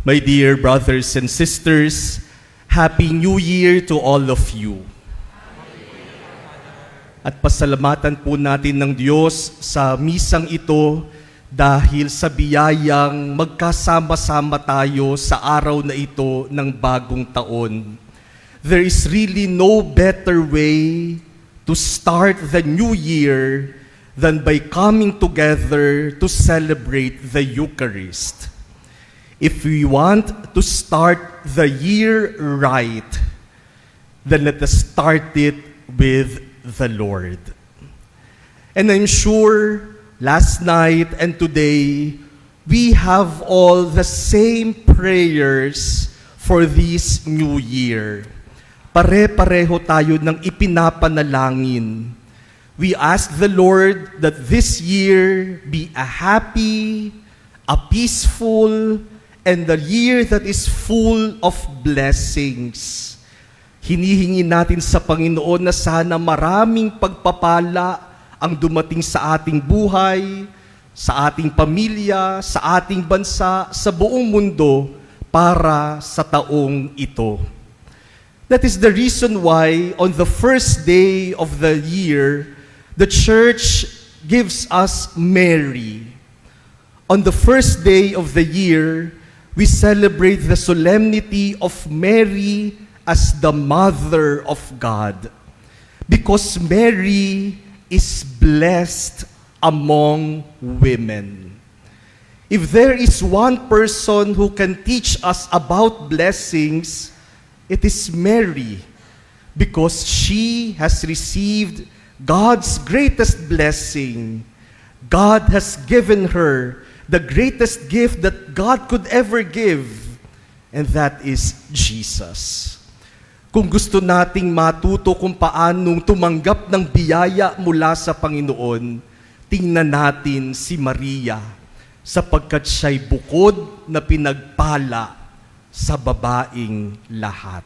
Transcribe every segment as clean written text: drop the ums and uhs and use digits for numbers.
My dear brothers and sisters, Happy New Year to all of you. At pasalamatan po natin ng Diyos sa misang ito dahil sa biyayang magkasama-sama tayo sa araw na ito ng bagong taon. There is really no better way to start the new year than by coming together to celebrate the Eucharist. If we want to start the year right, then let us start it with the Lord. And I'm sure last night and today, we have all the same prayers for this new year. Pare-pareho tayo ng ipinapanalangin. We ask the Lord that this year be a happy, a peaceful, and a year that is full of blessings. Hinihingi natin sa Panginoon na sana maraming pagpapala ang dumating sa ating buhay, sa ating pamilya, sa ating bansa, sa buong mundo para sa taong ito. That is the reason why on the first day of the year, the Church gives us Mary. On the first day of the year, we celebrate the solemnity of Mary as the Mother of God, because Mary is blessed among women. If there is one person who can teach us about blessings, it is Mary, because she has received God's greatest blessing. God has given her the greatest gift that God could ever give, and that is Jesus. Kung gusto nating matuto kung paanong tumanggap ng biyaya mula sa Panginoon, tingnan natin si Maria, sapagkat siya'y bukod na pinagpala sa babaing lahat.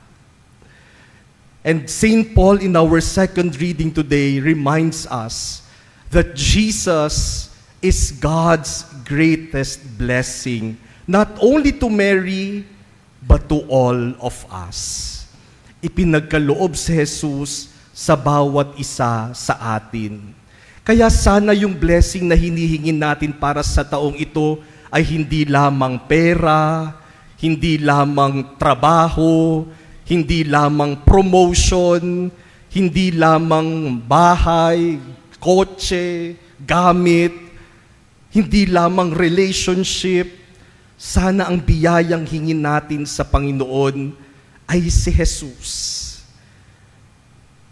And St. Paul in our second reading today reminds us that Jesus is God's greatest blessing, not only to Mary, but to all of us. Ipinagkaloob si Jesus sa bawat isa sa atin. Kaya sana yung blessing na hinihingin natin para sa taong ito ay hindi lamang pera, hindi lamang trabaho, hindi lamang promotion, hindi lamang bahay, kotse, gamit, hindi lamang relationship. Sana ang biyayang hingin natin sa Panginoon ay si Jesus.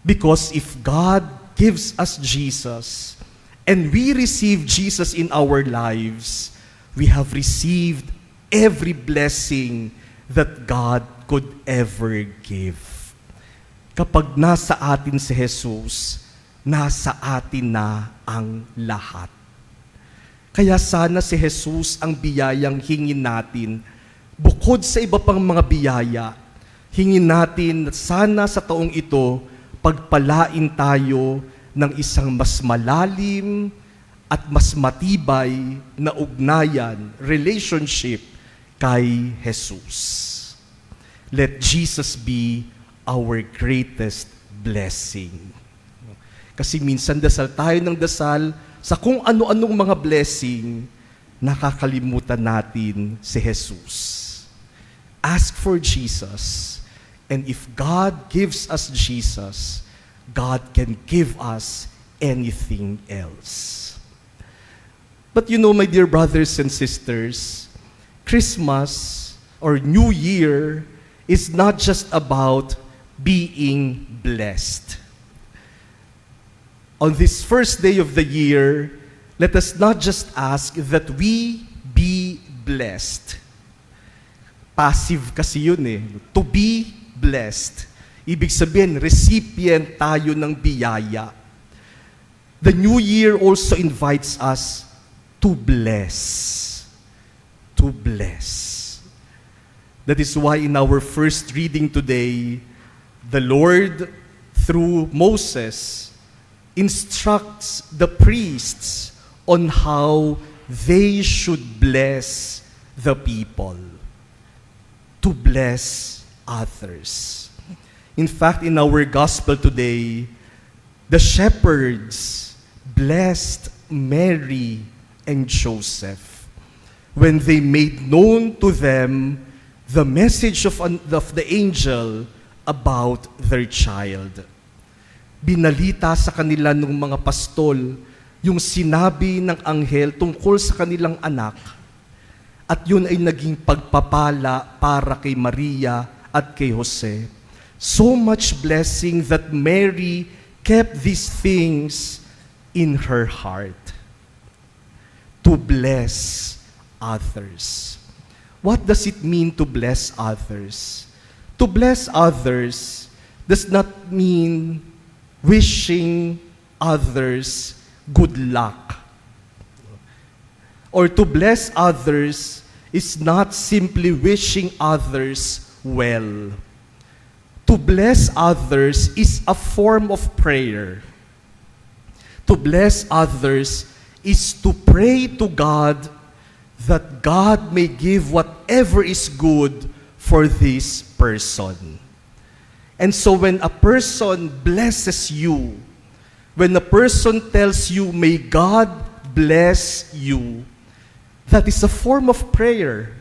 Because if God gives us Jesus and we receive Jesus in our lives, we have received every blessing that God could ever give. Kapag nasa atin si Jesus, nasa atin na ang lahat. Kaya sana si Jesus ang biyayang hingin natin. Bukod sa iba pang mga biyaya, hingin natin na sana sa taong ito, pagpalain tayo ng isang mas malalim at mas matibay na ugnayan, relationship kay Jesus. Let Jesus be our greatest blessing. Kasi minsan dasal tayo ng dasal, sa kung ano-anong mga blessing, nakakalimutan natin si Jesus. Ask for Jesus. And if God gives us Jesus, God can give us anything else. But you know, my dear brothers and sisters, Christmas or New Year is not just about being blessed. On this first day of the year, let us not just ask that we be blessed. Passive kasi yun eh. To be blessed. Ibig sabihin, recipient tayo ng biyaya. The new year also invites us to bless. To bless. That is why in our first reading today, the Lord, through Moses, instructs the priests on how they should bless the people. to bless others. In fact, in our gospel today, the shepherds blessed Mary and Joseph when they made known to them the message of the angel about their child. Binalita sa kanila ng mga pastol yung sinabi ng anghel tungkol sa kanilang anak, at yun ay naging pagpapala para kay Maria at kay Jose. So much blessing that Mary kept these things in her heart to bless others. What does it mean to bless others? To bless others does not mean wishing others good luck. Or to bless others is not simply wishing others well. To bless others is a form of prayer. To bless others is to pray to God that God may give whatever is good for this person. And so when a person blesses you, when a person tells you, may God bless you, that is a form of prayer.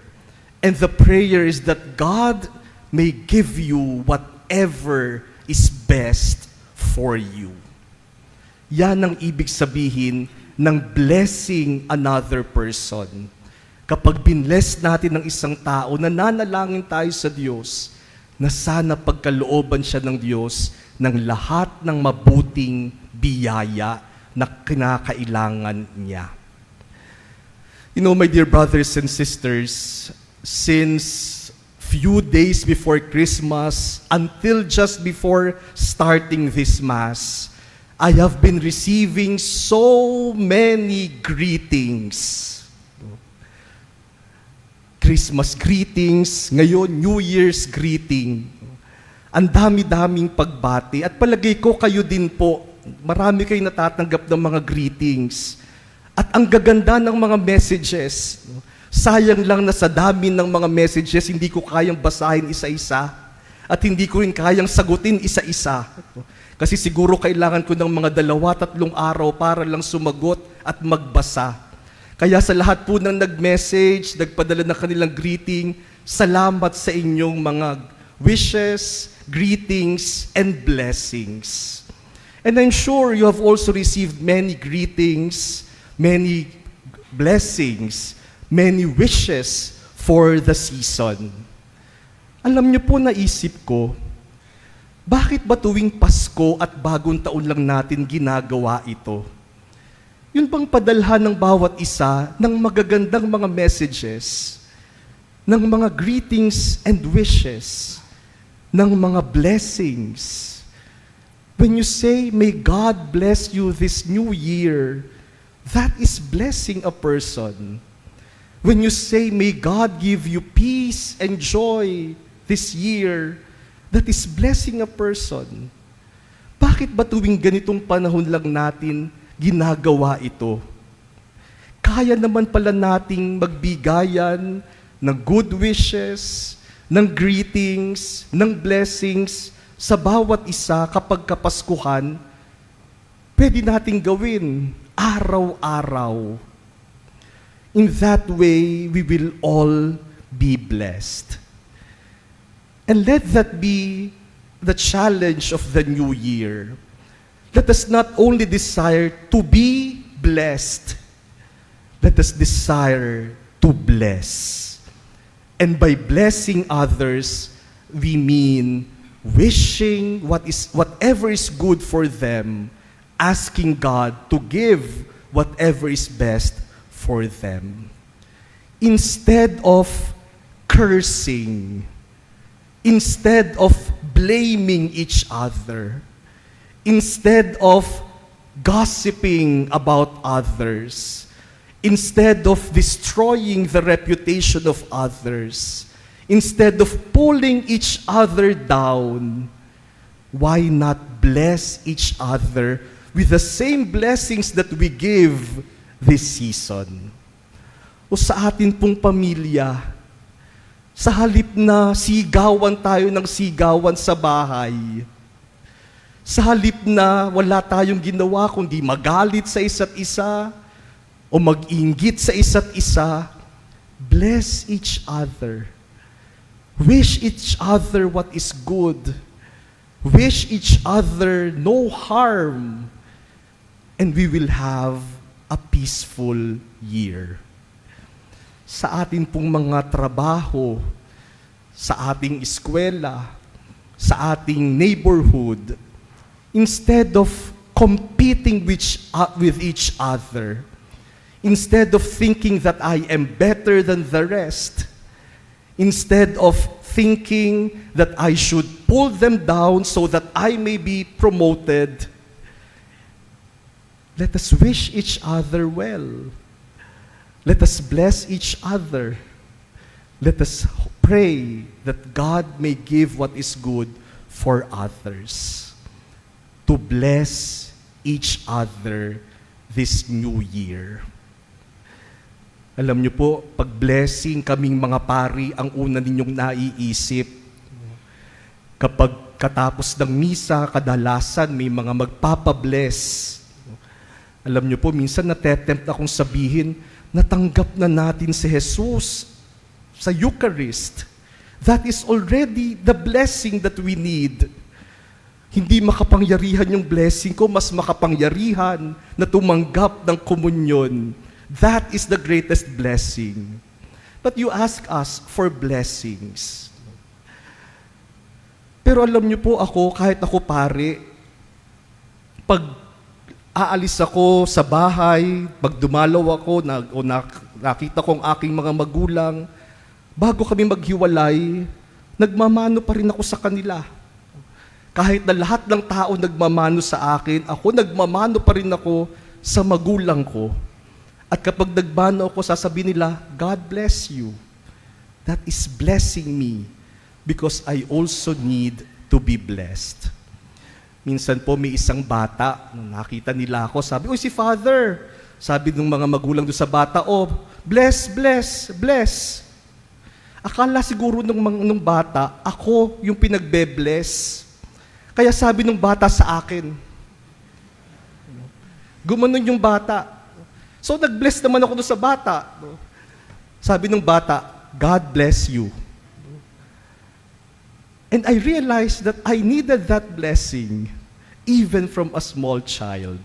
And the prayer is that God may give you whatever is best for you. Yan ang ibig sabihin ng blessing another person. Kapag binless natin ng isang tao, nananalangin tayo sa Diyos na sana pagkalooban siya ng Diyos ng lahat ng mabuting biyaya na kinakailangan niya. You know, my dear brothers and sisters, since few days before Christmas until just before starting this Mass, I have been receiving so many greetings. Christmas greetings, ngayon New Year's greeting. Ang dami-daming pagbati at palagay ko kayo din po, marami kayong natatanggap ng mga greetings. At ang gaganda ng mga messages. Sayang lang na sa dami ng mga messages, hindi ko kayang basahin isa-isa. At hindi ko rin kayang sagutin isa-isa. Kasi siguro kailangan ko ng mga 2-3 araw para lang sumagot at magbasa. Kaya sa lahat po ng nag-message, nagpadala ng kanilang greeting, salamat sa inyong mga wishes, greetings, and blessings. And I'm sure you have also received many greetings, many blessings, many wishes for the season. Alam niyo po, naisip ko, bakit ba tuwing Pasko at bagong taon lang natin ginagawa ito? Yun bang padalhan ng bawat isa ng magagandang mga messages, ng mga greetings and wishes, ng mga blessings. When you say, may God bless you this new year, that is blessing a person. When you say, may God give you peace and joy this year, that is blessing a person. Bakit ba tuwing ganitong panahon lang natin ginagawa ito? Kaya naman pala nating magbigayan ng good wishes, ng greetings, ng blessings sa bawat isa kapag Kapaskuhan. Pwede nating gawin araw-araw. In that way, we will all be blessed. And let that be the challenge of the new year. Let us not only desire to be blessed, let us desire to bless. And by blessing others, we mean wishing whatever is good for them, asking God to give whatever is best for them. Instead of cursing, instead of blaming each other, instead of gossiping about others, instead of destroying the reputation of others, instead of pulling each other down, why not bless each other with the same blessings that we give this season? O sa atin pong pamilya, Sa halip na sigawan tayo ng sigawan sa bahay, sa halip na wala tayong ginawa kundi magalit sa isa't isa o mag-inggit sa isa't isa, bless each other. Wish each other what is good. Wish each other no harm. And we will have a peaceful year. Sa atin pong mga trabaho, sa ating eskwela, sa ating neighborhood, instead of competing with each other, instead of thinking that I am better than the rest, instead of thinking that I should pull them down so that I may be promoted, let us wish each other well. Let us bless each other. Let us pray that God may give what is good for others. To bless each other this new year. Alam niyo po, pag blessing kaming mga pari, ang una ninyong naiisip. Kapag katapos ng misa, kadalasan may mga magpapabless. Alam niyo po, minsan natetempt akong sabihin, natanggap na natin si Jesus sa Eucharist. That is already the blessing that we need. Hindi makapangyarihan yung blessing ko, mas makapangyarihan na tumanggap ng komunyon. That is the greatest blessing. But you ask us for blessings. Pero alam niyo po ako, kahit ako pare, pag aalis ako sa bahay, pag dumalaw ako, nakita ko ang aking mga magulang, bago kami maghiwalay, nagmamano pa rin ako sa kanila. Kahit na lahat ng tao nagmamano sa akin, ako nagmamano pa rin ako sa magulang ko. At kapag nagmano ako, sasabihin nila, God bless you. That is blessing me because I also need to be blessed. Minsan po may isang bata, nung nakita nila ako, sabi, "Uy, si Father." Sabi ng mga magulang doon sa bata, "Oh, bless, bless, bless." Akala siguro nung bata, ako yung pinagbe-bless. Kaya sabi nung bata sa akin, gumanon yung bata. So nag-bless naman ako doon sa bata. Sabi nung bata, "God bless you." And I realized that I needed that blessing even from a small child.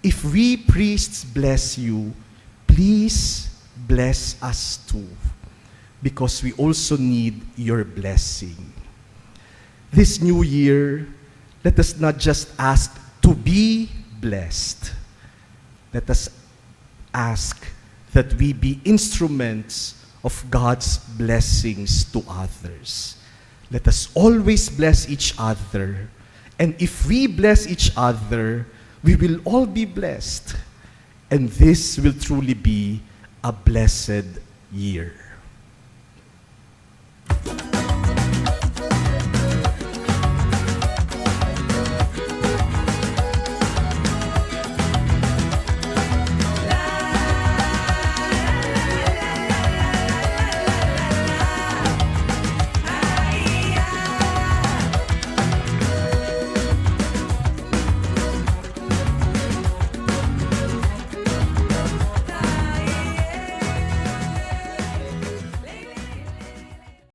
If we priests bless you, please bless us too, because we also need your blessing. This new year, let us not just ask to be blessed. Let us ask that we be instruments of God's blessings to others. Let us always bless each other. And if we bless each other, we will all be blessed. And this will truly be a blessed year.